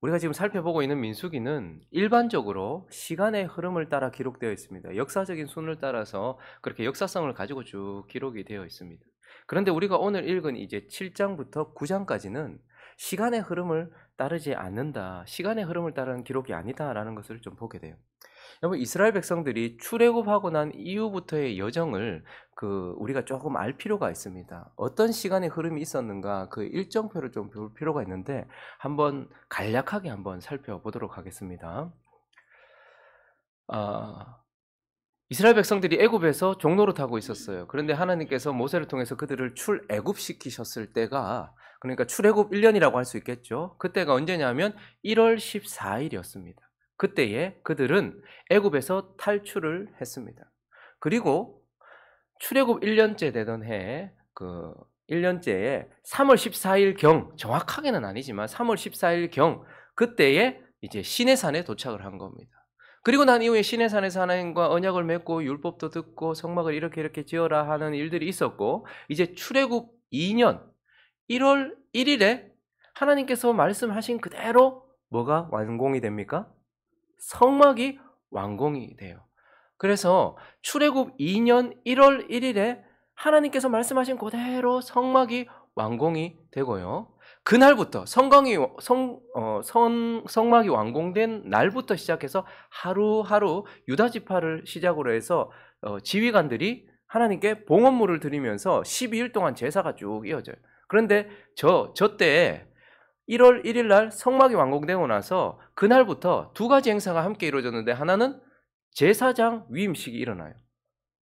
우리가 지금 살펴보고 있는 민수기는 일반적으로 시간의 흐름을 따라 기록되어 있습니다. 역사적인 순을 따라서 그렇게 역사성을 가지고 쭉 기록이 되어 있습니다. 그런데 우리가 오늘 읽은 이제 7장부터 9장까지는 시간의 흐름을 따르지 않는다, 시간의 흐름을 따르는 기록이 아니다라는 것을 좀 보게 돼요. 여러분, 이스라엘 백성들이 출애굽하고 난 이후부터의 여정을 우리가 조금 알 필요가 있습니다. 어떤 시간의 흐름이 있었는가, 그 일정표를 좀 볼 필요가 있는데 한번 간략하게 한번 살펴보도록 하겠습니다. 이스라엘 백성들이 애굽에서 종노릇하고 있었어요. 그런데 하나님께서 모세를 통해서 그들을 출애굽시키셨을 때가, 그러니까 출애굽 1년이라고 할 수 있겠죠. 그때가 언제냐면 1월 14일이었습니다. 그때에 그들은 애굽에서 탈출을 했습니다. 그리고 출애굽 1년째 되던 해, 1년째에 3월 14일경, 정확하게는 아니지만 3월 14일경, 그때에 이제 시내산에 도착을 한 겁니다. 그리고 난 이후에 시내산에서 하나님과 언약을 맺고 율법도 듣고 성막을 이렇게 지어라 하는 일들이 있었고, 이제 출애굽 2년 1월 1일에 하나님께서 말씀하신 그대로 뭐가 완공이 됩니까? 성막이 완공이 돼요. 그래서 출애굽 2년 1월 1일에 하나님께서 말씀하신 그대로 성막이 완공이 되고요. 그날부터 성막이 완공된 날부터 시작해서 하루하루 유다 지파를 시작으로 해서 지휘관들이 하나님께 봉헌물을 드리면서 12일 동안 제사가 쭉 이어져요. 그런데 저 때에 1월 1일 날 성막이 완공되고 나서 그날부터 두 가지 행사가 함께 이루어졌는데, 하나는 제사장 위임식이 일어나요.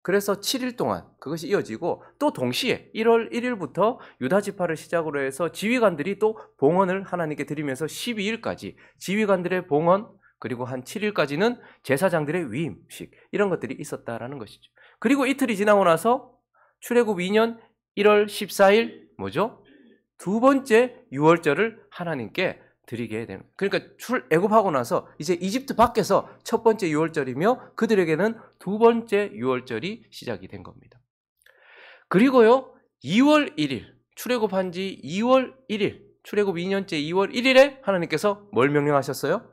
그래서 7일 동안 그것이 이어지고, 또 동시에 1월 1일부터 유다 지파를 시작으로 해서 지휘관들이 또 봉헌을 하나님께 드리면서 12일까지 지휘관들의 봉헌, 그리고 한 7일까지는 제사장들의 위임식, 이런 것들이 있었다라는 것이죠. 그리고 이틀이 지나고 나서 출애굽 2년 1월 14일 뭐죠? 두 번째 유월절을 하나님께 드리게 되는, 그러니까 출애굽하고 나서 이제 이집트 밖에서 첫 번째 유월절이며 그들에게는 두 번째 유월절이 시작이 된 겁니다. 그리고요, 2월 1일, 출애굽한 지 2월 1일, 출애굽 2년째 2월 1일에 하나님께서 뭘 명령하셨어요?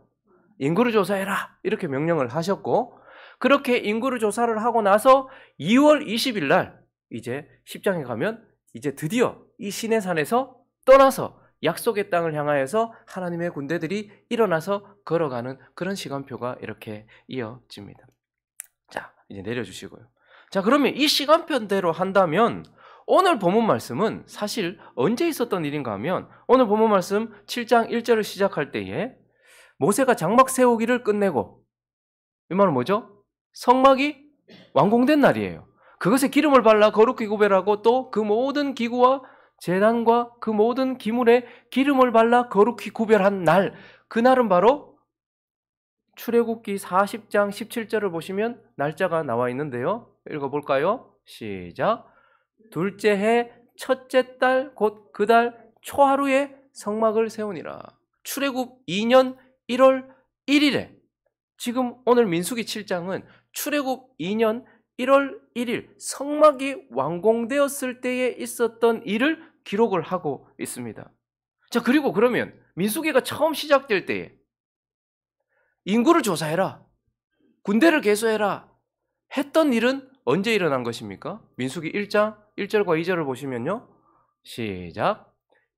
인구를 조사해라, 이렇게 명령을 하셨고, 그렇게 인구를 조사를 하고 나서 2월 20일 날 이제 10장에 가면 이제 드디어 이 시내산에서 떠나서 약속의 땅을 향하여서 하나님의 군대들이 일어나서 걸어가는 그런 시간표가 이렇게 이어집니다. 자, 이제 내려주시고요. 자, 그러면 이 시간표대로 한다면 오늘 본문 말씀은 사실 언제 있었던 일인가 하면, 오늘 본문 말씀 7장 1절을 시작할 때에 모세가 장막 세우기를 끝내고, 이 말은 뭐죠? 성막이 완공된 날이에요. 그것에 기름을 발라 거룩히 구별하고, 또 그 모든 기구와 제단과 그 모든 기물에 기름을 발라 거룩히 구별한 날, 그날은 바로 출애굽기 40장 17절을 보시면 날짜가 나와 있는데요. 읽어볼까요? 시작. 둘째 해 첫째 달 곧 그 달 초하루에 성막을 세우니라. 출애굽 2년 1월 1일에, 지금 오늘 민수기 7장은 출애굽 2년 1월 1일 성막이 완공되었을 때에 있었던 일을 기록을 하고 있습니다. 자, 그리고 그러면 민수기가 처음 시작될 때에 인구를 조사해라, 군대를 개수해라 했던 일은 언제 일어난 것입니까? 민수기 1장 1절과 2절을 보시면요. 시작.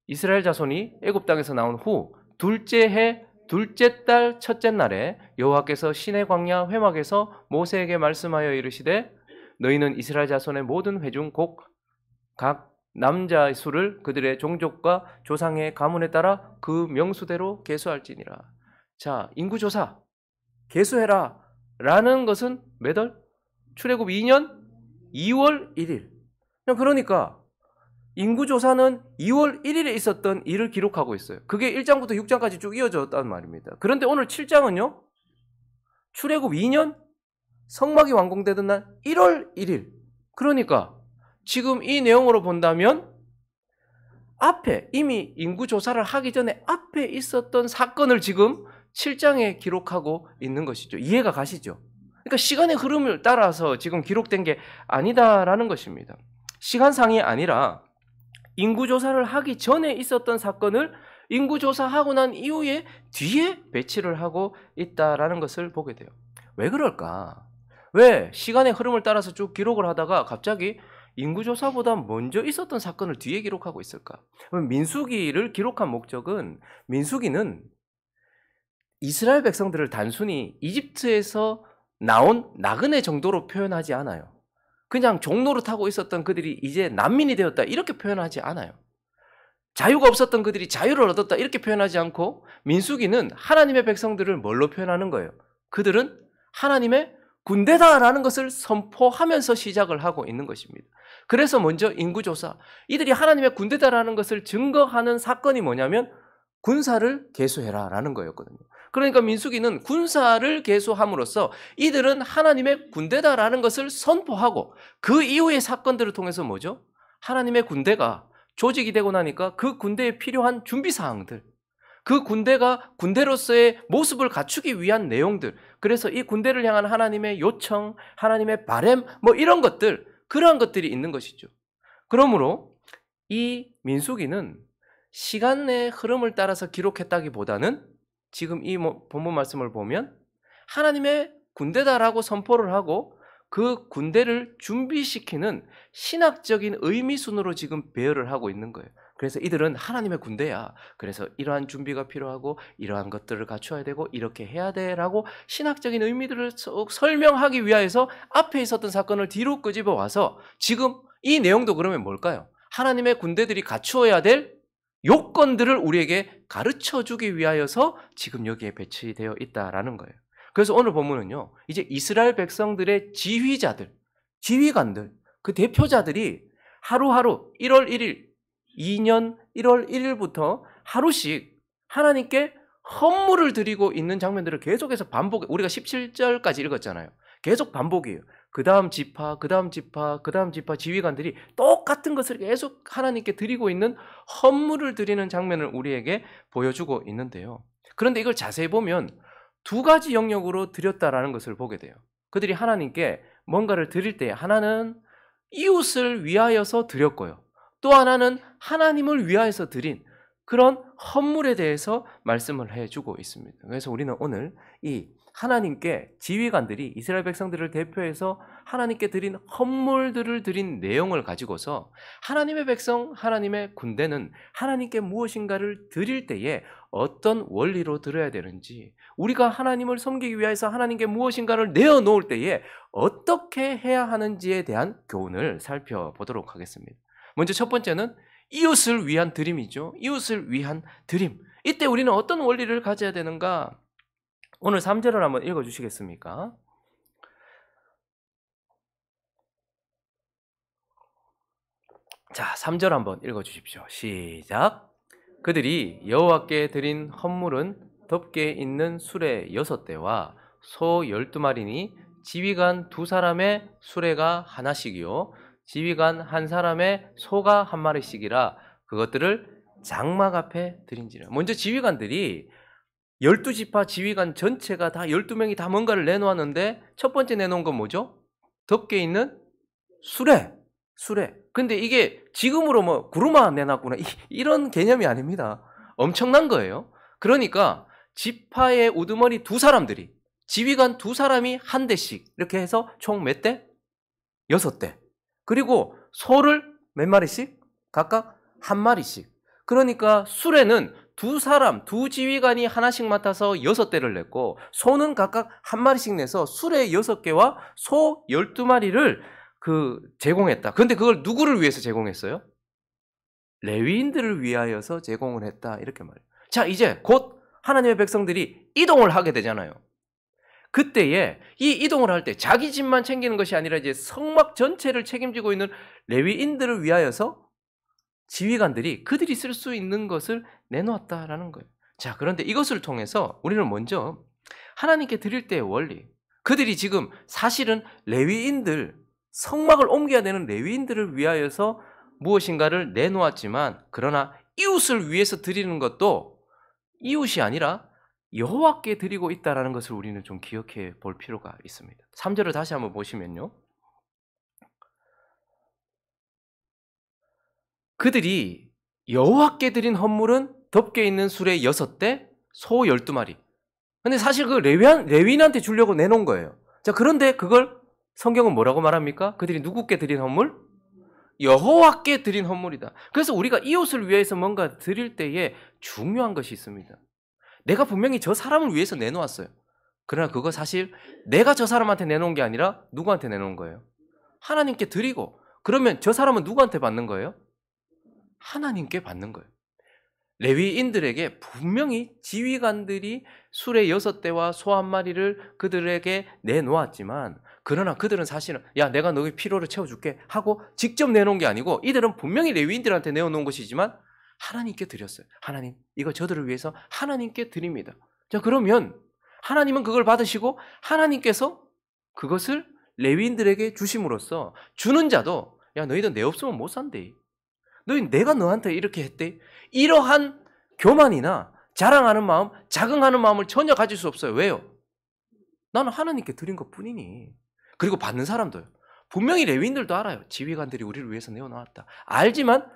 이스라엘 자손이 애굽 땅에서 나온 후 둘째 해 둘째 달 첫째 날에 여호와께서 시내 광야 회막에서 모세에게 말씀하여 이르시되, 너희는 이스라엘 자손의 모든 회중 곧 각 남자의 수를 그들의 종족과 조상의 가문에 따라 그 명수대로 계수할지니라. 자, 인구조사 계수해라 라는 것은 몇 월? 출애굽 2년 2월 1일. 그러니까 인구조사는 2월 1일에 있었던 일을 기록하고 있어요. 그게 1장부터 6장까지 쭉 이어졌단 말입니다. 그런데 오늘 7장은요, 출애굽 2년 성막이 완공되던 날 1월 1일. 그러니까 지금 이 내용으로 본다면 앞에 이미 인구조사를 하기 전에 앞에 있었던 사건을 지금 7장에 기록하고 있는 것이죠. 이해가 가시죠? 그러니까 시간의 흐름을 따라서 지금 기록된 게 아니다라는 것입니다. 시간상이 아니라 인구조사를 하기 전에 있었던 사건을 인구 조사하고 난 이후에 뒤에 배치를 하고 있다라는 것을 보게 돼요. 왜 그럴까? 왜 시간의 흐름을 따라서 쭉 기록을 하다가 갑자기 인구조사보다 먼저 있었던 사건을 뒤에 기록하고 있을까? 민수기를 기록한 목적은, 민수기는 이스라엘 백성들을 단순히 이집트에서 나온 나그네 정도로 표현하지 않아요. 그냥 종노릇하고 있었던 그들이 이제 난민이 되었다 이렇게 표현하지 않아요. 자유가 없었던 그들이 자유를 얻었다 이렇게 표현하지 않고, 민수기는 하나님의 백성들을 뭘로 표현하는 거예요? 그들은 하나님의 군대다라는 것을 선포하면서 시작을 하고 있는 것입니다. 그래서 먼저 인구조사, 이들이 하나님의 군대다라는 것을 증거하는 사건이 뭐냐면 군사를 계수해라라는 거였거든요. 그러니까 민수기는 군사를 계수함으로써 이들은 하나님의 군대다라는 것을 선포하고, 그 이후의 사건들을 통해서 뭐죠? 하나님의 군대가 조직이 되고 나니까 그 군대에 필요한 준비사항들, 그 군대가 군대로서의 모습을 갖추기 위한 내용들, 그래서 이 군대를 향한 하나님의 요청, 하나님의 바램, 뭐 이런 것들, 그러한 것들이 있는 것이죠. 그러므로 이 민수기는 시간의 흐름을 따라서 기록했다기보다는 지금 이 본문 말씀을 보면 하나님의 군대다라고 선포를 하고 그 군대를 준비시키는 신학적인 의미순으로 지금 배열을 하고 있는 거예요. 그래서 이들은 하나님의 군대야. 그래서 이러한 준비가 필요하고 이러한 것들을 갖춰야 되고 이렇게 해야 돼라고 신학적인 의미들을 설명하기 위하여서 앞에 있었던 사건을 뒤로 끄집어 와서 지금 이 내용도 그러면 뭘까요? 하나님의 군대들이 갖추어야 될 요건들을 우리에게 가르쳐주기 위하여서 지금 여기에 배치되어 있다라는 거예요. 그래서 오늘 본문은요, 이제 이스라엘 백성들의 지휘자들, 지휘관들, 그 대표자들이 하루하루 1월 1일, 2년 1월 1일부터 하루씩 하나님께 헌물을 드리고 있는 장면들을 계속해서 반복, 우리가 17절까지 읽었잖아요. 계속 반복이에요. 그 다음 지파, 그 다음 지파, 그 다음 지파 지휘관들이 똑같은 것을 계속 하나님께 드리고 있는 헌물을 드리는 장면을 우리에게 보여주고 있는데요. 그런데 이걸 자세히 보면 두 가지 영역으로 드렸다라는 것을 보게 돼요. 그들이 하나님께 뭔가를 드릴 때 하나는 이웃을 위하여서 드렸고요. 또 하나는 하나님을 위하여서 드린 그런 헌물에 대해서 말씀을 해주고 있습니다. 그래서 우리는 오늘 이 하나님께 지휘관들이 이스라엘 백성들을 대표해서 하나님께 드린 헌물들을 드린 내용을 가지고서 하나님의 백성, 하나님의 군대는 하나님께 무엇인가를 드릴 때에 어떤 원리로 드려야 되는지, 우리가 하나님을 섬기기 위해서 하나님께 무엇인가를 내어놓을 때에 어떻게 해야 하는지에 대한 교훈을 살펴보도록 하겠습니다. 먼저 첫 번째는 이웃을 위한 드림이죠. 이웃을 위한 드림. 이때 우리는 어떤 원리를 가져야 되는가? 오늘 3절을 한번 읽어주시겠습니까? 자, 3절 한번 읽어주십시오. 시작. 그들이 여호와께 드린 헌물은 덮개 있는 수레 6대와 소 12마리니 지휘관 2사람의 수레가 하나씩이요 지휘관 1사람의 소가 1마리씩이라 그것들을 장막 앞에 드린지라. 먼저 지휘관들이 12지파 지휘관 전체가 다 12명이 다 뭔가를 내놓았는데 첫 번째 내놓은 건 뭐죠? 덮개 있는 수레. 근데 이게 지금으로 뭐 구루마 내놨구나 이런 개념이 아닙니다. 엄청난 거예요. 그러니까 지파의 우두머리 2사람들이 지휘관 2사람이 1대씩 이렇게 해서 총 몇 대? 6대. 그리고 소를 몇 마리씩? 각각 1마리씩. 그러니까 수레는 2사람, 2지휘관이 하나씩 맡아서 6대를 냈고 소는 각각 1마리씩 내서 수레 6개와 소 12마리를 제공했다. 그런데 그걸 누구를 위해서 제공했어요? 레위인들을 위하여서 제공을 했다. 이렇게 말해요. 자, 이제 곧 하나님의 백성들이 이동을 하게 되잖아요. 그때에 이 이동을 할 때 자기 집만 챙기는 것이 아니라 이제 성막 전체를 책임지고 있는 레위인들을 위하여서 지휘관들이 그들이 쓸 수 있는 것을 내놓았다라는 거예요. 자, 그런데 이것을 통해서 우리는 먼저 하나님께 드릴 때의 원리, 그들이 지금 사실은 레위인들, 성막을 옮겨야 되는 레위인들을 위하여서 무엇인가를 내놓았지만, 그러나 이웃을 위해서 드리는 것도 이웃이 아니라 여호와께 드리고 있다는 것을 우리는 좀 기억해 볼 필요가 있습니다. 3절을 다시 한번 보시면요. 그들이 여호와께 드린 헌물은 덮개 있는 수레 6대, 소 12마리. 근데 사실 그 레위인한테 주려고 내놓은 거예요. 자, 그런데 그걸 성경은 뭐라고 말합니까? 그들이 누구께 드린 헌물? 여호와께 드린 헌물이다. 그래서 우리가 이웃을 위해서 뭔가 드릴 때에 중요한 것이 있습니다. 내가 분명히 저 사람을 위해서 내놓았어요. 그러나 그거 사실 내가 저 사람한테 내놓은 게 아니라 누구한테 내놓은 거예요? 하나님께 드리고, 그러면 저 사람은 누구한테 받는 거예요? 하나님께 받는 거예요. 레위인들에게 분명히 지휘관들이 수레 6대와 소 1마리를 그들에게 내놓았지만, 그러나 그들은 사실은 야, 내가 너의 필요를 채워줄게 하고 직접 내놓은 게 아니고, 이들은 분명히 레위인들한테 내어놓은 것이지만 하나님께 드렸어요. 하나님, 이거 저들을 위해서 하나님께 드립니다. 자, 그러면 하나님은 그걸 받으시고 하나님께서 그것을 레위인들에게 주심으로써 주는 자도 야, 너희들 내 없으면 못 산대. 너희 내가 너한테 이렇게 했대. 이러한 교만이나 자랑하는 마음, 자긍하는 마음을 전혀 가질 수 없어요. 왜요? 나는 하나님께 드린 것뿐이니. 그리고 받는 사람도요. 분명히 레위인들도 알아요. 지휘관들이 우리를 위해서 내어놓았다. 알지만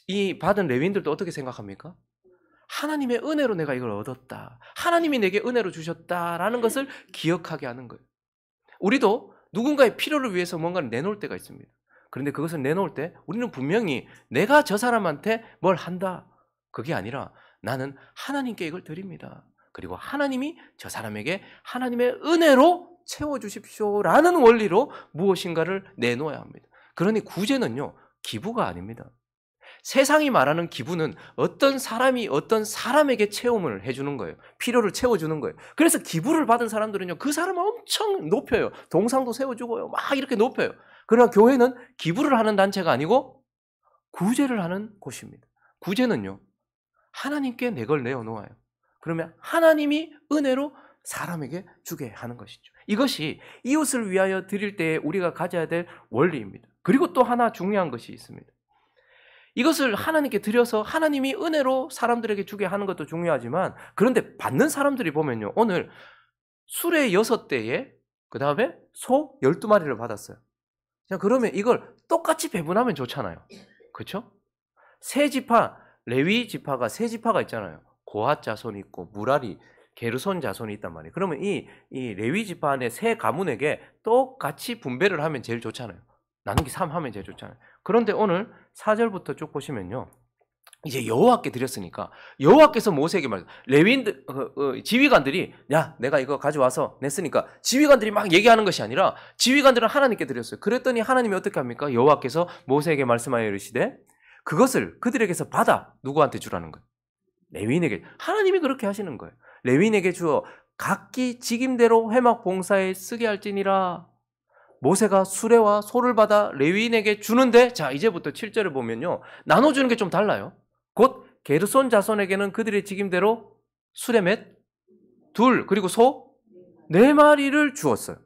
이 받은 레위인들도 어떻게 생각합니까? 하나님의 은혜로 내가 이걸 얻었다. 하나님이 내게 은혜로 주셨다라는 것을 기억하게 하는 거예요. 우리도 누군가의 필요를 위해서 뭔가를 내놓을 때가 있습니다. 그런데 그것을 내놓을 때 우리는 분명히 내가 저 사람한테 뭘 한다. 그게 아니라 나는 하나님께 이걸 드립니다. 그리고 하나님이 저 사람에게 하나님의 은혜로 채워주십시오라는 원리로 무엇인가를 내놓아야 합니다. 그러니 구제는요, 기부가 아닙니다. 세상이 말하는 기부는 어떤 사람이 어떤 사람에게 체험을 해주는 거예요. 필요를 채워주는 거예요. 그래서 기부를 받은 사람들은요, 그 사람을 엄청 높여요. 동상도 세워주고요. 막 이렇게 높여요. 그러나 교회는 기부를 하는 단체가 아니고 구제를 하는 곳입니다. 구제는요, 하나님께 내 걸 내어놓아요. 그러면 하나님이 은혜로 사람에게 주게 하는 것이죠. 이것이 이웃을 위하여 드릴 때 우리가 가져야 될 원리입니다. 그리고 또 하나 중요한 것이 있습니다. 이것을 하나님께 드려서 하나님이 은혜로 사람들에게 주게 하는 것도 중요하지만, 그런데 받는 사람들이 보면요, 오늘 수레 6대에 그 다음에 소 12마리를 받았어요. 자, 그러면 이걸 똑같이 배분하면 좋잖아요. 그렇죠? 세 지파, 레위 지파가 세 지파가 있잖아요. 고핫 자손이 있고 무라리, 게르손 자손이 있단 말이에요. 그러면 이 레위 지파 안에 세 가문에게 똑같이 분배를 하면 제일 좋잖아요. 나누기 3 하면 제일 좋잖아요. 그런데 오늘 4절부터 쭉 보시면요, 이제 여호와께 드렸으니까 여호와께서 모세에게 말해요. 레위인들, 지휘관들이 야, 내가 이거 가져와서 냈으니까, 지휘관들이 막 얘기하는 것이 아니라 지휘관들은 하나님께 드렸어요. 그랬더니 하나님이 어떻게 합니까? 여호와께서 모세에게 말씀하여 이르시되 그것을 그들에게서 받아 누구한테 주라는 거예요? 레위인에게. 하나님이 그렇게 하시는 거예요. 레위인에게 주어 각기 직임대로 회막 봉사에 쓰게 할지니라. 모세가 수레와 소를 받아 레위인에게 주는데, 자, 이제부터 7절을 보면요, 나눠주는 게 좀 달라요. 곧 게르손 자손에게는 그들의 직임대로 수레 몇? 2, 그리고 소 4마리를 주었어요.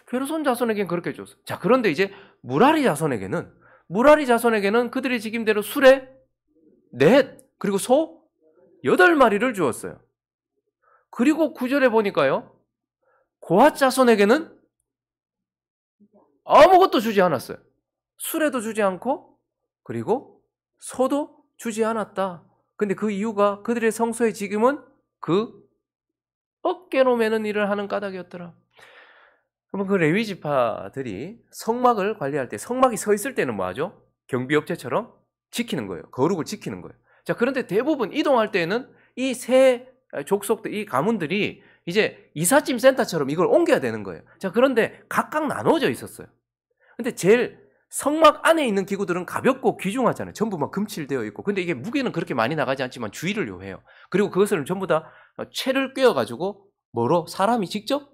게르손 자손에게는 그렇게 줬어요. 자, 그런데 이제 무라리 자손에게는 그들의 직임대로 수레 4, 그리고 소 8마리를 주었어요. 그리고 9절에 보니까요, 고핫 자손에게는 아무것도 주지 않았어요. 수레도 주지 않고 그리고 소도 주지 않았다. 근데 그 이유가 그들의 성소의 직임은 그 어깨로 매는 일을 하는 까닭이었더라. 그러면 그 레위 지파들이 성막을 관리할 때, 성막이 서 있을 때는 뭐 하죠? 경비업체처럼 지키는 거예요. 거룩을 지키는 거예요. 자, 그런데 대부분 이동할 때에는 이 세 족속들, 이 가문들이 이제 이삿짐 센터처럼 이걸 옮겨야 되는 거예요. 자, 그런데 각각 나눠져 있었어요. 근데 제일 성막 안에 있는 기구들은 가볍고 귀중하잖아요. 전부 막 금칠되어 있고. 근데 이게 무게는 그렇게 많이 나가지 않지만 주의를 요해요. 그리고 그것을 전부 다 채를 꿰어가지고 뭐로? 사람이 직접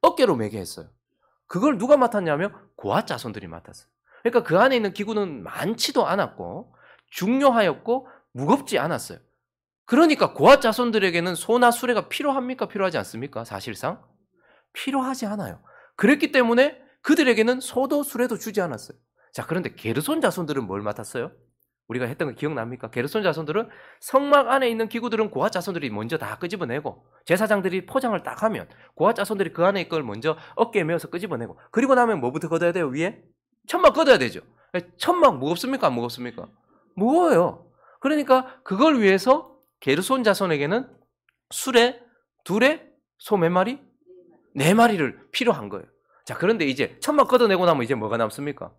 어깨로 매게 했어요. 그걸 누가 맡았냐면 고핫 자손들이 맡았어요. 그러니까 그 안에 있는 기구는 많지도 않았고 중요하였고 무겁지 않았어요. 그러니까 고핫 자손들에게는 소나 수레가 필요합니까? 필요하지 않습니까? 사실상 필요하지 않아요. 그랬기 때문에 그들에게는 소도 수레도 주지 않았어요. 자, 그런데 게르손 자손들은 뭘 맡았어요? 우리가 했던 거 기억납니까? 게르손 자손들은 성막 안에 있는 기구들은 고핫 자손들이 먼저 다 끄집어내고, 제사장들이 포장을 딱 하면 고핫 자손들이 그 안에 걸 먼저 어깨에 메어서 끄집어내고, 그리고 나면 뭐부터 걷어야 돼요? 위에? 천막 걷어야 되죠. 천막 무겁습니까? 안 무겁습니까? 무거워요. 그러니까 그걸 위해서 게르손 자손에게는 수레 2에 소 몇 마리? 4마리를 필요한 거예요. 자, 그런데 이제 천막 걷어내고 나면 이제 뭐가 남습니까?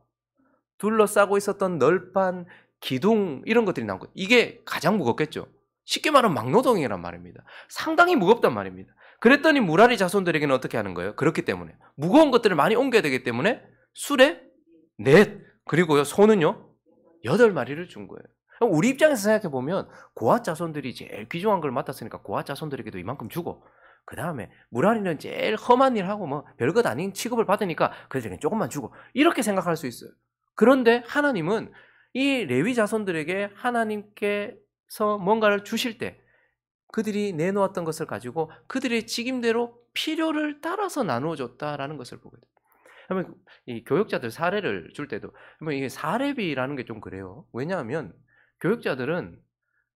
둘러싸고 있었던 널판, 기둥 이런 것들이 나온 거예요. 이게 가장 무겁겠죠. 쉽게 말하면 막노동이란 말입니다. 상당히 무겁단 말입니다. 그랬더니 무라리 자손들에게는 어떻게 하는 거예요? 그렇기 때문에 무거운 것들을 많이 옮겨야 되기 때문에 수레 4, 그리고요 소는요 8마리를 준 거예요. 우리 입장에서 생각해 보면 고앗 자손들이 제일 귀중한 걸 맡았으니까 고앗 자손들에게도 이만큼 주고, 그 다음에 무라리는 제일 험한 일 하고 뭐 별것 아닌 취급을 받으니까 그들에게 조금만 주고, 이렇게 생각할 수 있어요. 그런데 하나님은 이 레위 자손들에게 하나님께서 뭔가를 주실 때 그들이 내놓았던 것을 가지고 그들의 직임대로 필요를 따라서 나누어 줬다라는 것을 보게 돼요. 그러면 이 교역자들 사례를 줄 때도 이게 사례비라는 게 좀 그래요. 왜냐하면 교역자들은,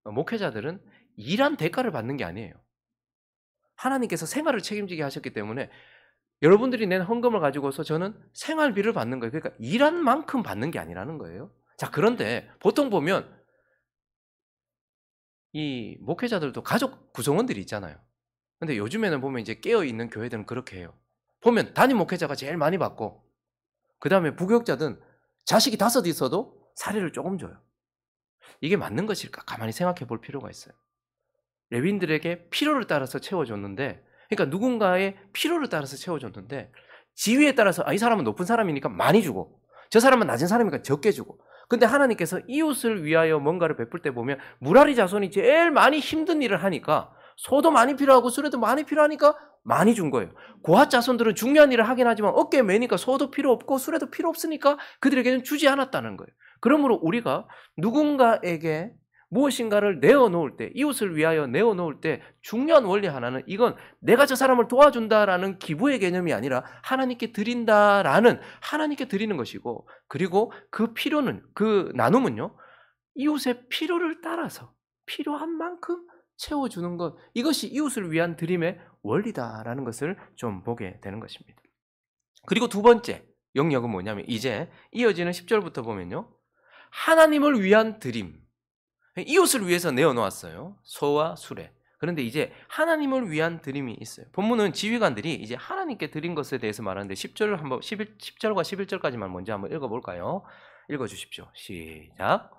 목회자들은 일한 대가를 받는 게 아니에요. 하나님께서 생활을 책임지게 하셨기 때문에 여러분들이 낸 헌금을 가지고서 저는 생활비를 받는 거예요. 그러니까 일한 만큼 받는 게 아니라는 거예요. 자, 그런데 보통 보면 이 목회자들도 가족 구성원들이 있잖아요. 근데 요즘에는 보면 이제 깨어있는 교회들은 그렇게 해요. 보면 담임 목회자가 제일 많이 받고, 그 다음에 부교역자든 자식이 5 있어도 사례를 조금 줘요. 이게 맞는 것일까? 가만히 생각해 볼 필요가 있어요. 레위인들에게 필요를 따라서 채워줬는데, 그러니까 누군가의 필요를 따라서 채워줬는데, 지위에 따라서 이 사람은 높은 사람이니까 많이 주고 저 사람은 낮은 사람이니까 적게 주고. 근데 하나님께서 이웃을 위하여 뭔가를 베풀 때 보면 무라리 자손이 제일 많이 힘든 일을 하니까 소도 많이 필요하고 수레도 많이 필요하니까 많이 준 거예요. 고앗 자손들은 중요한 일을 하긴 하지만 어깨에 매니까 소도 필요 없고 수레도 필요 없으니까 그들에게는 주지 않았다는 거예요. 그러므로 우리가 누군가에게 무엇인가를 내어놓을 때, 이웃을 위하여 내어놓을 때 중요한 원리 하나는, 이건 내가 저 사람을 도와준다라는 기부의 개념이 아니라 하나님께 드린다라는, 하나님께 드리는 것이고, 그리고 그 필요는, 그 나눔은요 이웃의 필요를 따라서 필요한 만큼 채워주는 것, 이것이 이웃을 위한 드림의 원리다라는 것을 좀 보게 되는 것입니다. 그리고 두 번째 영역은 뭐냐면, 이제 이어지는 10절부터 보면요, 하나님을 위한 드림, 이웃을 위해서 내어놓았어요. 소와 수레. 그런데 이제 하나님을 위한 드림이 있어요. 본문은 지휘관들이 이제 하나님께 드린 것에 대해서 말하는데 10절을 한번 10절과 11절까지만 먼저 한번 읽어볼까요? 읽어주십시오. 시작.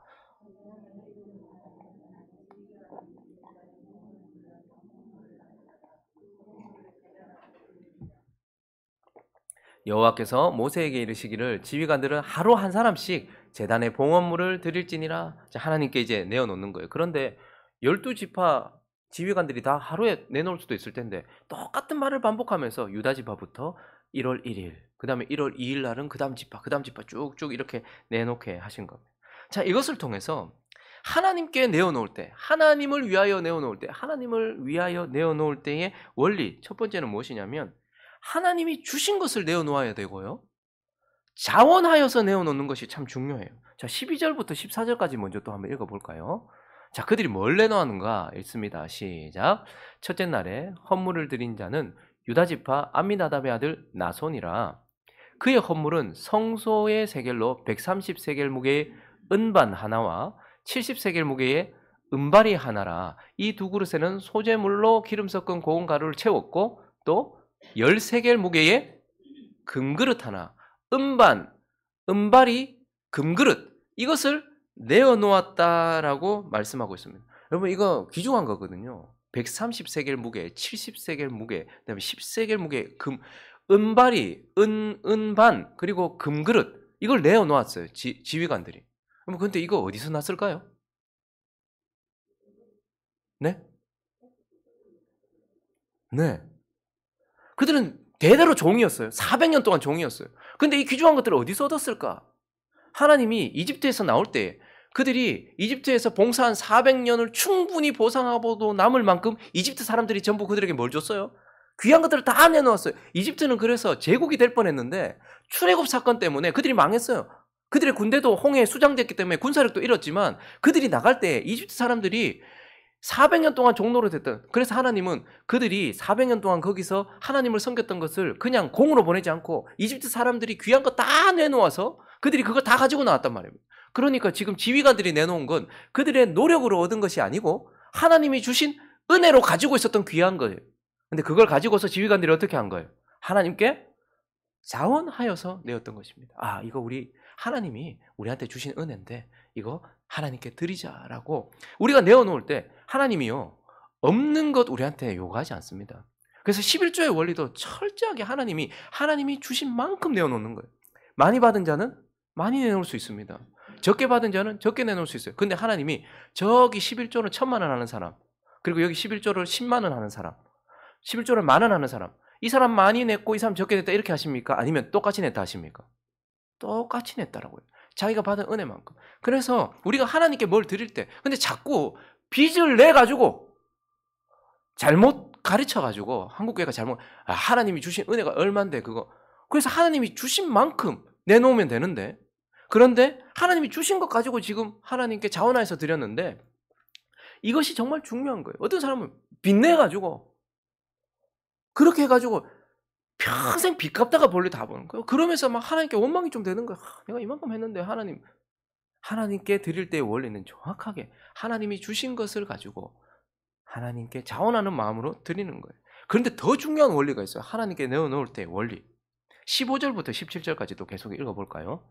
여호와께서 모세에게 이르시기를 지휘관들은 하루 한 사람씩 제단에 봉헌물을 드릴지니라. 하나님께 이제 내어놓는 거예요. 그런데 12지파 지휘관들이 다 하루에 내놓을 수도 있을 텐데 똑같은 말을 반복하면서 유다 지파부터 1월 1일, 그 다음에 1월 2일 날은 그 다음 지파 쭉쭉 이렇게 내놓게 하신 겁니다. 자, 이것을 통해서 하나님께 내어놓을 때, 하나님을 위하여 내어놓을 때, 하나님을 위하여 내어놓을 때의 원리, 첫 번째는 무엇이냐면 하나님이 주신 것을 내어놓아야 되고요, 자원하여서 내어놓는 것이 참 중요해요. 자, 12절부터 14절까지 먼저 또 한번 읽어볼까요? 자, 그들이 뭘 내놓았는가 읽습니다. 시작. 첫째 날에 헌물을 드린 자는 유다지파 암미나답의 아들 나손이라. 그의 헌물은 성소의 세겔로 130세겔 무게의 은반 하나와 70세겔 무게의 은발이 하나라. 이 두 그릇에는 소재물로 기름 섞은 고운 가루를 채웠고, 또 10세겔 무게의 금그릇 하나, 은발이 금그릇, 이것을 내어놓았다라고 말씀하고 있습니다. 여러분, 이거 귀중한 거거든요. 130세겔 무게, 70세겔 무게, 그다음에 10세겔 무게 은발이, 은반, 그리고 금그릇, 이걸 내어놓았어요. 지휘관들이. 근데 이거 어디서 났을까요? 네? 네. 그들은 대대로 종이었어요. 400년 동안 종이었어요. 근데 이 귀중한 것들을 어디서 얻었을까? 하나님이 이집트에서 나올 때 그들이 이집트에서 봉사한 400년을 충분히 보상하고도 남을 만큼 이집트 사람들이 전부 그들에게 뭘 줬어요? 귀한 것들을 다 내놓았어요. 이집트는 그래서 제국이 될 뻔했는데 출애굽 사건 때문에 그들이 망했어요. 그들의 군대도 홍해에 수장됐기 때문에 군사력도 잃었지만 그들이 나갈 때 이집트 사람들이 400년 동안 종로로 됐던, 그래서 하나님은 그들이 400년 동안 거기서 하나님을 섬겼던 것을 그냥 공으로 보내지 않고 이집트 사람들이 귀한 거 다 내놓아서 그들이 그걸 다 가지고 나왔단 말입니다. 그러니까 지금 지휘관들이 내놓은 건 그들의 노력으로 얻은 것이 아니고 하나님이 주신 은혜로 가지고 있었던 귀한 거예요. 근데 그걸 가지고서 지휘관들이 어떻게 한 거예요? 하나님께 자원하여서 내었던 것입니다. 아, 이거 하나님이 우리한테 주신 은혜인데 이거 하나님께 드리자라고 우리가 내어놓을 때 하나님이요, 없는 것 우리한테 요구하지 않습니다. 그래서 11조의 원리도 철저하게 하나님이 주신 만큼 내어놓는 거예요. 많이 받은 자는 많이 내놓을 수 있습니다. 적게 받은 자는 적게 내놓을 수 있어요. 근데 하나님이 저기 11조를 1,000만 원 하는 사람, 그리고 여기 11조를 10만 원 하는 사람, 11조를 10,000원 하는 사람, 이 사람 많이 냈고 이 사람 적게 냈다 이렇게 하십니까? 아니면 똑같이 냈다 하십니까? 똑같이 냈다라고요. 자기가 받은 은혜만큼. 그래서 우리가 하나님께 뭘 드릴 때, 근데 자꾸 빚을 내가지고 잘못 가르쳐가지고 한국교회가 하나님이 주신 은혜가 얼만데 그거. 그래서 하나님이 주신 만큼 내놓으면 되는데, 그런데 하나님이 주신 것 가지고 지금 하나님께 자원하여서 드렸는데 이것이 정말 중요한 거예요. 어떤 사람은 빚내가지고 그렇게 해가지고 평생 빚 갚다가 벌레 다 보는 거예요. 그러면서 막 하나님께 원망이 좀 되는 거예요. 내가 이만큼 했는데 하나님께 드릴 때의 원리는 정확하게 하나님이 주신 것을 가지고 하나님께 자원하는 마음으로 드리는 거예요. 그런데 더 중요한 원리가 있어요. 하나님께 내어놓을 때의 원리. 15절부터 17절까지도 계속 읽어볼까요?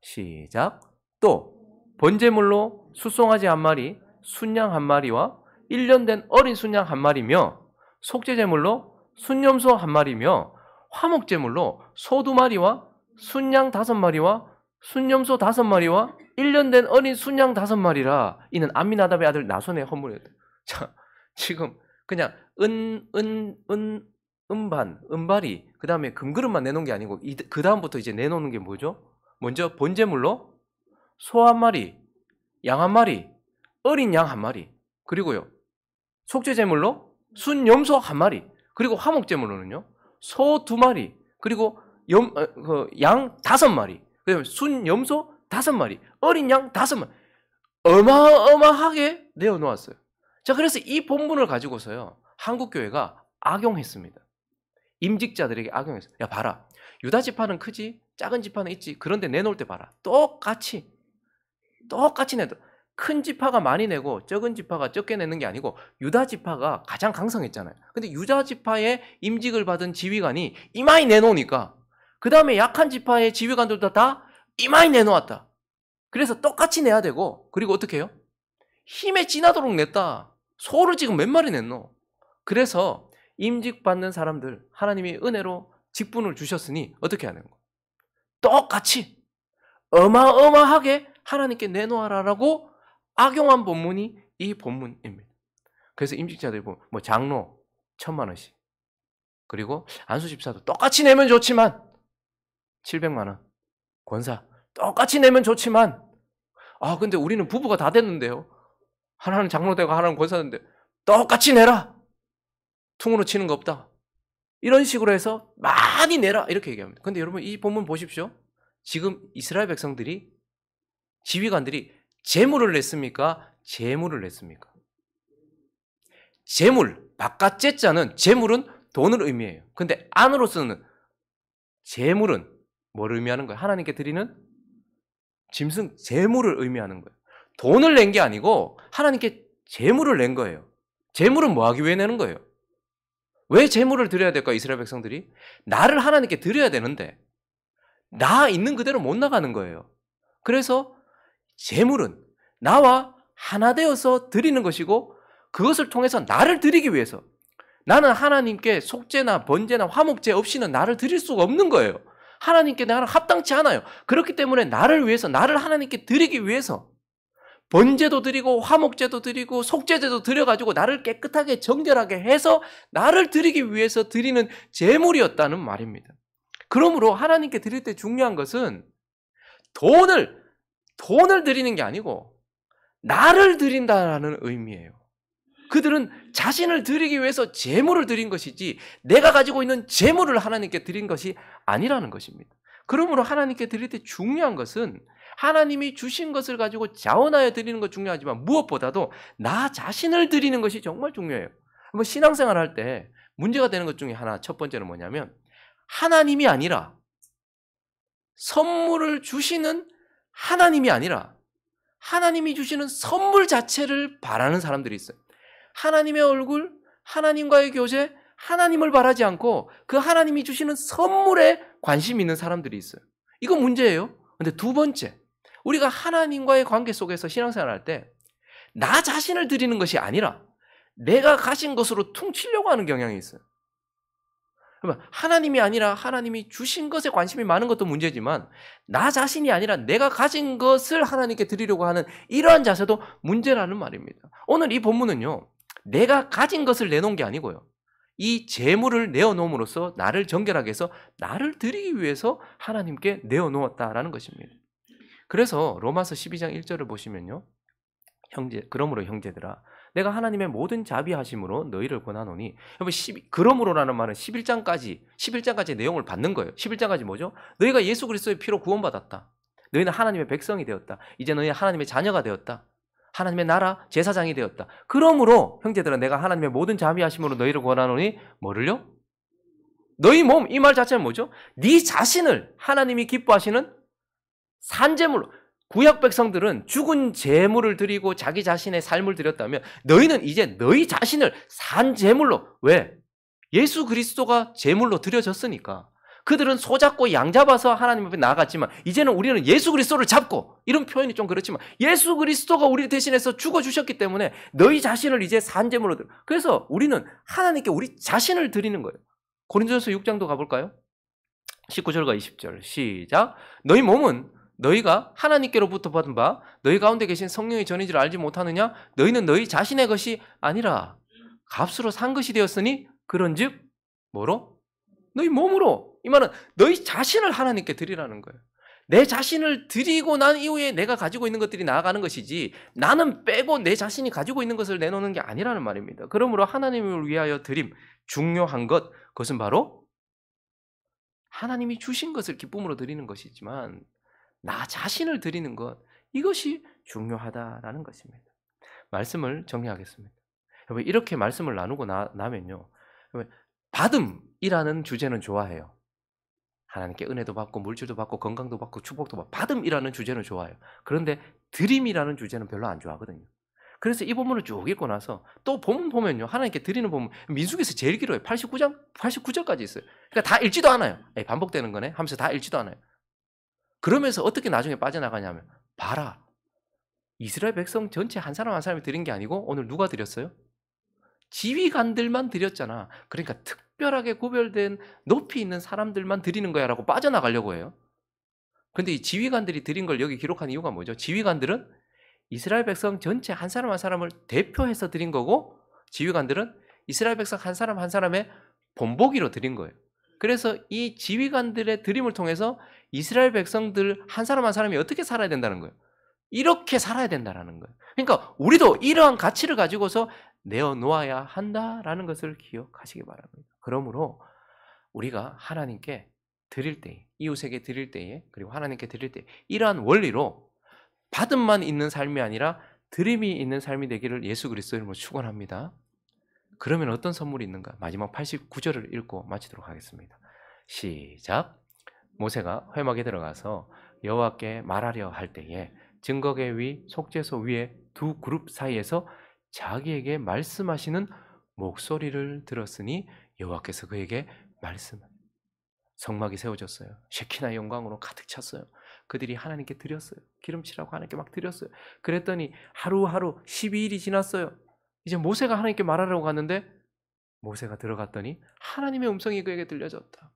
시작. 또 번제물로 수송아지 한 마리, 순양 한 마리와 1년 된 어린 순양 한 마리며 속죄제물로 순염소 한 마리며 화목제물로 소 2마리와 순양 5마리와 순염소 5마리와 1년 된 어린 순양 5마리라. 이는 암미나답의 아들 나손의 헌물이었다. 자, 지금 그냥 은발이 그 다음에 금그릇만 내놓은 게 아니고 그 다음부터 이제 내놓는 게 뭐죠? 먼저 번제물로 소 1마리, 양 1마리, 어린 양 1마리, 그리고요 속죄제물로 순염소 1마리, 그리고 화목제물로는요 소 2마리, 그리고 양 5마리, 그다음에 순염소 5마리, 어린 양 5마리. 어마어마하게 내어놓았어요. 자, 그래서 이 본문을 가지고서요 한국교회가 악용했습니다. 임직자들에게 악용했어요. 야, 봐라, 유다 지파는 크지, 작은 지파는 있지. 그런데 내놓을 때 봐라, 똑같이 내도 큰 지파가 많이 내고 적은 지파가 적게 내는 게 아니고 유다 지파가 가장 강성했잖아요. 근데 유다 지파의 임직을 받은 지휘관이 이마이 내놓으니까 그 다음에 약한 지파의 지휘관들도 다 이마이 내놓았다. 그래서 똑같이 내야 되고, 그리고 어떻게 해요? 힘에 지나도록 냈다. 소를 지금 몇 마리 냈노? 그래서 임직 받는 사람들 하나님이 은혜로 직분을 주셨으니 어떻게 하는 거? 똑같이 어마어마하게 하나님께 내놓아라라고 악용한 본문이 이 본문입니다. 그래서 임직자들이 보면 뭐 장로 1,000만 원씩, 그리고 안수 집사도 똑같이 내면 좋지만 700만 원, 권사 똑같이 내면 좋지만 근데 우리는 부부가 다 됐는데요. 하나는 장로 되고 하나는 권사 되는데 똑같이 내라. 퉁으로 치는 거 없다. 이런 식으로 해서 많이 내라 이렇게 얘기합니다. 근데 여러분 이 본문 보십시오. 지금 이스라엘 백성들이, 지휘관들이 재물을 냈습니까? 재물을 냈습니까? 재물, 바깥 재자는 재물은 돈을 의미해요. 근데 안으로서는 재물은 뭘 의미하는 거예요? 하나님께 드리는 짐승, 재물을 의미하는 거예요. 돈을 낸 게 아니고 하나님께 재물을 낸 거예요. 재물은 뭐 하기 위해 내는 거예요? 왜 재물을 드려야 될까? 이스라엘 백성들이 나를 하나님께 드려야 되는데 나 있는 그대로 못 나가는 거예요. 그래서 재물은 나와 하나 되어서 드리는 것이고, 그것을 통해서 나를 드리기 위해서, 나는 하나님께 속죄나 번제나 화목제 없이는 나를 드릴 수가 없는 거예요. 하나님께 나는 합당치 않아요. 그렇기 때문에 나를 위해서, 나를 하나님께 드리기 위해서 번제도 드리고 화목제도 드리고 속죄제도 드려가지고 나를 깨끗하게 정결하게 해서 나를 드리기 위해서 드리는 제물이었다는 말입니다. 그러므로 하나님께 드릴 때 중요한 것은 돈을 드리는 게 아니고 나를 드린다라는 의미예요. 그들은 자신을 드리기 위해서 제물을 드린 것이지 내가 가지고 있는 제물을 하나님께 드린 것이 아니라는 것입니다. 그러므로 하나님께 드릴 때 중요한 것은 하나님이 주신 것을 가지고 자원하여 드리는 것 중요하지만 무엇보다도 나 자신을 드리는 것이 정말 중요해요. 한번 신앙생활 할 때 문제가 되는 것 중에 하나, 첫 번째는 뭐냐면 하나님이 아니라, 선물을 주시는 하나님이 아니라 하나님이 주시는 선물 자체를 바라는 사람들이 있어요. 하나님의 얼굴, 하나님과의 교제, 하나님을 바라지 않고 그 하나님이 주시는 선물에 관심 있는 사람들이 있어요. 이거 문제예요. 근데 두 번째, 우리가 하나님과의 관계 속에서 신앙생활 할 때 나 자신을 드리는 것이 아니라 내가 가진 것으로 퉁치려고 하는 경향이 있어요. 그러면 하나님이 아니라 하나님이 주신 것에 관심이 많은 것도 문제지만 나 자신이 아니라 내가 가진 것을 하나님께 드리려고 하는 이러한 자세도 문제라는 말입니다. 오늘 이 본문은요, 내가 가진 것을 내놓은 게 아니고요, 이 재물을 내어놓음으로써 나를 정결하게 해서 나를 드리기 위해서 하나님께 내어놓았다라는 것입니다. 그래서 로마서 12장 1절을 보시면요, 그러므로 형제들아 내가 하나님의 모든 자비하심으로 너희를 권하노니, 그러므로라는 말은 11장까지 내용을 받는 거예요. 11장까지 뭐죠? 너희가 예수 그리스도의 피로 구원받았다. 너희는 하나님의 백성이 되었다. 이제 너희는 하나님의 자녀가 되었다. 하나님의 나라 제사장이 되었다. 그러므로 형제들아 내가 하나님의 모든 자비하심으로 너희를 권하노니 뭐를요? 너희 몸, 이 말 자체는 뭐죠? 네 자신을 하나님이 기뻐하시는 산제물로, 구약 백성들은 죽은 제물을 드리고 자기 자신의 삶을 드렸다면 너희는 이제 너희 자신을 산 제물로, 왜? 예수 그리스도가 제물로 드려졌으니까. 그들은 소 잡고 양 잡아서 하나님 앞에 나아갔지만 이제는 우리는 예수 그리스도를 잡고, 이런 표현이 좀 그렇지만 예수 그리스도가 우리 대신해서 죽어주셨기 때문에 너희 자신을 이제 산 제물로 드려. 그래서 우리는 하나님께 우리 자신을 드리는 거예요. 고린도전서 6장도 가볼까요? 19절과 20절 시작. 너희 몸은 너희가 하나님께로부터 받은 바 너희 가운데 계신 성령의 전인지를 알지 못하느냐? 너희는 너희 자신의 것이 아니라 값으로 산 것이 되었으니 그런즉 뭐로? 너희 몸으로. 이 말은 너희 자신을 하나님께 드리라는 거예요. 내 자신을 드리고 난 이후에 내가 가지고 있는 것들이 나아가는 것이지 나는 빼고 내 자신이 가지고 있는 것을 내놓는 게 아니라는 말입니다. 그러므로 하나님을 위하여 드림, 중요한 것, 그것은 바로 하나님이 주신 것을 기쁨으로 드리는 것이지만 나 자신을 드리는 것, 이것이 중요하다라는 것입니다. 말씀을 정리하겠습니다. 여러분, 이렇게 말씀을 나누고 나면요, 받음이라는 주제는 좋아해요. 하나님께 은혜도 받고 물질도 받고 건강도 받고 축복도 받고 받음이라는 주제는 좋아해요. 그런데 드림이라는 주제는 별로 안 좋아하거든요. 그래서 이 본문을 쭉 읽고 나서 또 본문 보면요, 하나님께 드리는 본문, 민수기에서 제일 길어요. 89절까지 있어요. 그러니까 다 읽지도 않아요. 반복되는 거네 하면서 다 읽지도 않아요. 그러면서 어떻게 나중에 빠져나가냐면, 봐라, 이스라엘 백성 전체 한 사람 한 사람이 드린 게 아니고 오늘 누가 드렸어요? 지휘관들만 드렸잖아. 그러니까 특별하게 구별된 높이 있는 사람들만 드리는 거야 라고 빠져나가려고 해요. 근데 이 지휘관들이 드린 걸 여기 기록한 이유가 뭐죠? 지휘관들은 이스라엘 백성 전체 한 사람 한 사람을 대표해서 드린 거고, 지휘관들은 이스라엘 백성 한 사람 한 사람의 본보기로 드린 거예요. 그래서 이 지휘관들의 드림을 통해서 이스라엘 백성들 한 사람 한 사람이 어떻게 살아야 된다는 거예요. 이렇게 살아야 된다는 거예요. 그러니까 우리도 이러한 가치를 가지고서 내어놓아야 한다라는 것을 기억하시기 바랍니다. 그러므로 우리가 하나님께 드릴 때, 이웃에게 드릴 때에, 그리고 하나님께 드릴 때 이러한 원리로 받음만 있는 삶이 아니라 드림이 있는 삶이 되기를 예수 그리스도의 이름으로 축원합니다. 그러면 어떤 선물이 있는가? 마지막 89절을 읽고 마치도록 하겠습니다. 시작. 모세가 회막에 들어가서 여호와께 말하려 할 때에 증거계 위 속죄소 위에 두 그룹 사이에서 자기에게 말씀하시는 목소리를 들었으니 여호와께서 그에게 성막이 세워졌어요. 쉐키나의 영광으로 가득 찼어요. 그들이 하나님께 드렸어요. 기름칠하고 하나님께 막 드렸어요. 그랬더니 하루하루 12일이 지났어요. 이제 모세가 하나님께 말하려고 갔는데 모세가 들어갔더니 하나님의 음성이 그에게 들려졌다.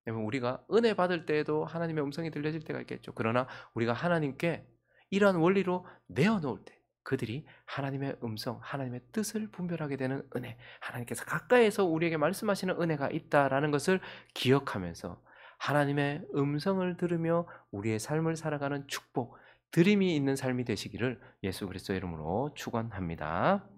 우리가 은혜 받을 때에도 하나님의 음성이 들려질 때가 있겠죠. 그러나 우리가 하나님께 이러한 원리로 내어놓을 때 그들이 하나님의 음성, 하나님의 뜻을 분별하게 되는 은혜, 하나님께서 가까이에서 우리에게 말씀하시는 은혜가 있다라는 것을 기억하면서 하나님의 음성을 들으며 우리의 삶을 살아가는 축복, 드림이 있는 삶이 되시기를 예수 그리스도의 이름으로 축원합니다.